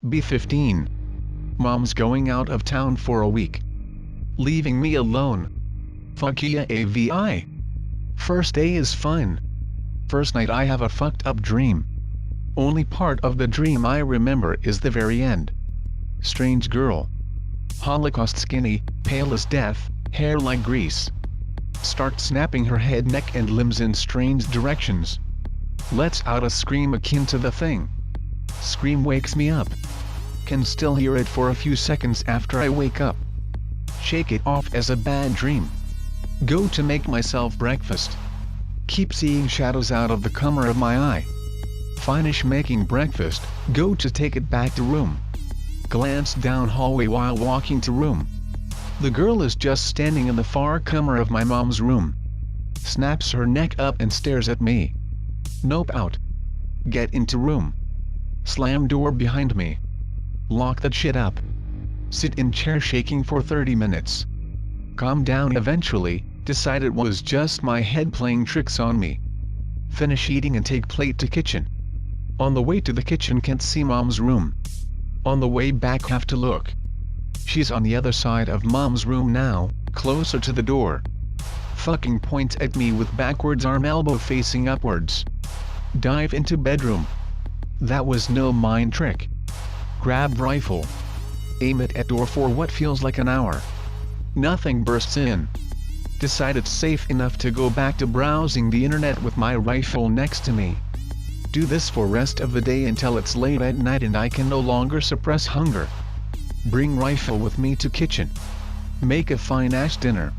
B15. Mom's going out of town for a week. Leaving me alone. Fuck yeah AVI. First day is fun. First night I have a fucked up dream. Only part of the dream I remember is the very end. Strange girl. Holocaust skinny, pale as death, hair like grease. Start snapping her head, neck and limbs in strange directions. Lets out a scream akin to the thing. Scream wakes me up. Can still hear it for a few seconds after I wake up. Shake it off as a bad dream. Go to make myself breakfast. Keep seeing shadows out of the corner of my eye. Finish making breakfast, go to take it back to room. Glance down hallway while walking to room. The girl is just standing in the far corner of my mom's room. Snaps her neck up and stares at me. Nope, out. Get into room. Slam door behind me. Lock that shit up. Sit in chair shaking for 30 minutes. Calm down eventually, decide it was just my head playing tricks on me. Finish eating and take plate to kitchen. On the way to the kitchen can't see mom's room. On the way back have to look. She's on the other side of mom's room now, closer to the door. Fucking points at me with backwards arm, elbow facing upwards. Dive into bedroom. That was no mind trick. Grab rifle. Aim it at door for what feels like an hour. Nothing bursts in. Decide it's safe enough to go back to browsing the internet with my rifle next to me. Do this for rest of the day until it's late at night and I can no longer suppress hunger. Bring rifle with me to kitchen. Make a fine ass dinner.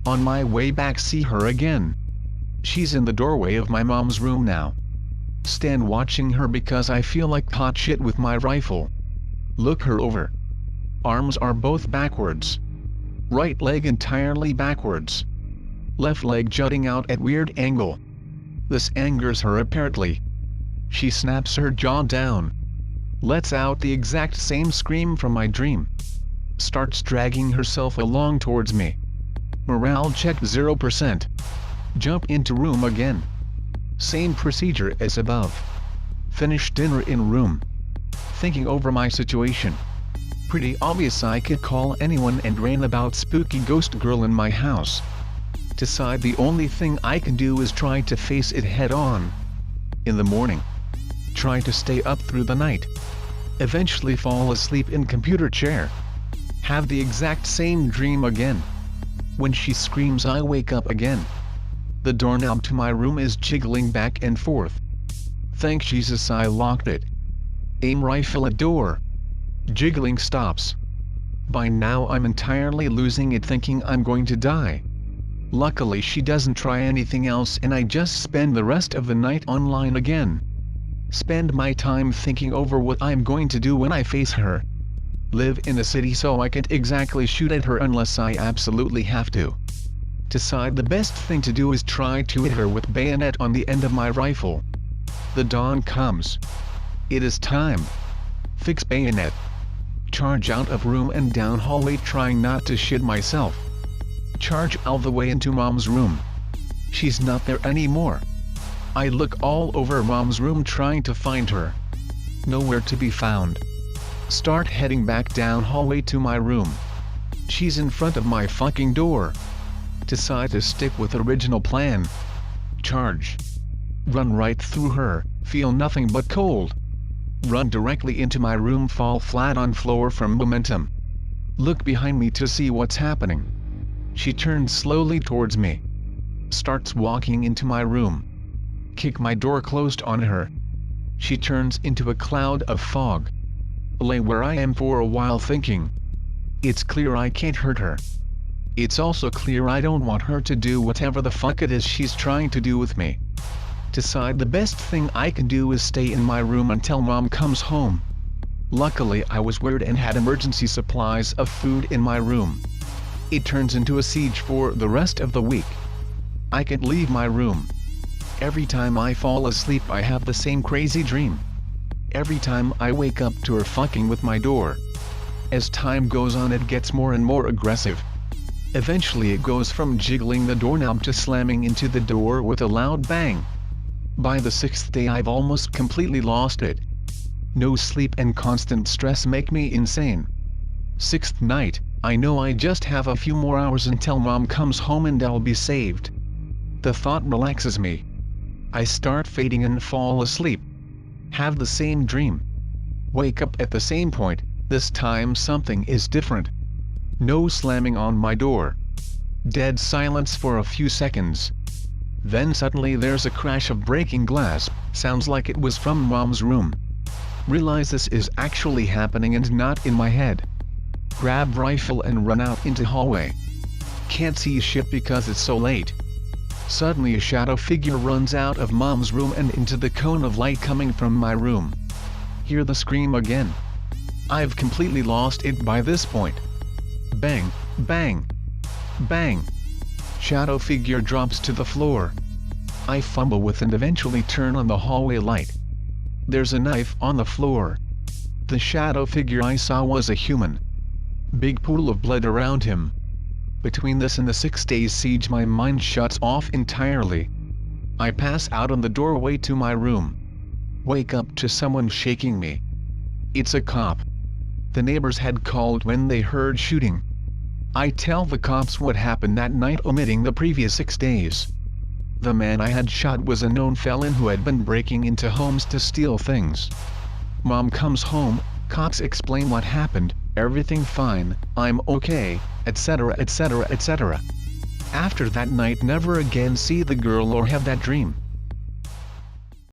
On my way back see her again. She's in the doorway of my mom's room now. Stand watching her because I feel like hot shit with my rifle. Look her over. Arms are both backwards. Right leg entirely backwards. Left leg jutting out at weird angle. This angers her apparently. She snaps her jaw down. Lets out the exact same scream from my dream. Starts dragging herself along towards me. Morale check 0%. Jump into room again. Same procedure as above. Finish dinner in room. Thinking over my situation. Pretty obvious I could call anyone and rant about spooky ghost girl in my house. Decide the only thing I can do is try to face it head on. In the morning. Try to stay up through the night. Eventually fall asleep in computer chair. Have the exact same dream again. When she screams I wake up again. The doorknob to my room is jiggling back and forth. Thank Jesus I locked it. Aim rifle at door. Jiggling stops. By now I'm entirely losing it thinking I'm going to die. Luckily she doesn't try anything else and I just spend the rest of the night online again. Spend my time thinking over what I'm going to do when I face her. Live in a city so I can't exactly shoot at her unless I absolutely have to. Decide the best thing to do is try to hit her with bayonet on the end of my rifle. The dawn comes. It is time. Fix bayonet. Charge out of room and down hallway trying not to shit myself. Charge all the way into mom's room. She's not there anymore. I look all over mom's room trying to find her. Nowhere to be found. Start heading back down hallway to my room. She's in front of my fucking door. Decide to stick with original plan. Charge. Run right through her, feel nothing but cold. Run directly into my room, fall flat on floor from momentum. Look behind me to see what's happening. She turns slowly towards me. Starts walking into my room. Kick my door closed on her. She turns into a cloud of fog. Lay where I am for a while thinking. It's clear I can't hurt her. It's also clear I don't want her to do whatever the fuck it is she's trying to do with me. Decide the best thing I can do is stay in my room until mom comes home. Luckily I was weird and had emergency supplies of food in my room. It turns into a siege for the rest of the week. I can't leave my room. Every time I fall asleep I have the same crazy dream. Every time I wake up to her fucking with my door. As time goes on it gets more and more aggressive. Eventually it goes from jiggling the doorknob to slamming into the door with a loud bang. By the 6th day I've almost completely lost it. No sleep and constant stress make me insane. Sixth night, I know I just have a few more hours until mom comes home and I'll be saved. The thought relaxes me. I start fading and fall asleep. Have the same dream. Wake up at the same point, this time something is different. No slamming on my door. Dead silence for a few seconds. Then suddenly there's a crash of breaking glass, sounds like it was from mom's room. Realize this is actually happening and not in my head. Grab rifle and run out into hallway. Can't see shit because it's so late. Suddenly a shadow figure runs out of mom's room and into the cone of light coming from my room. Hear the scream again. I've completely lost it by this point. Bang, bang, bang. Shadow figure drops to the floor. I fumble with and eventually turn on the hallway light. There's a knife on the floor. The shadow figure I saw was a human. Big pool of blood around him. Between this and the 6 days siege my mind shuts off entirely. I pass out on the doorway to my room. Wake up to someone shaking me. It's a cop. The neighbors had called when they heard shooting. I tell the cops what happened that night, omitting the previous 6 days. The man I had shot was a known felon who had been breaking into homes to steal things. Mom comes home, cops explain what happened, everything fine, I'm okay, etc, etc, etc. After that night never again see the girl or have that dream.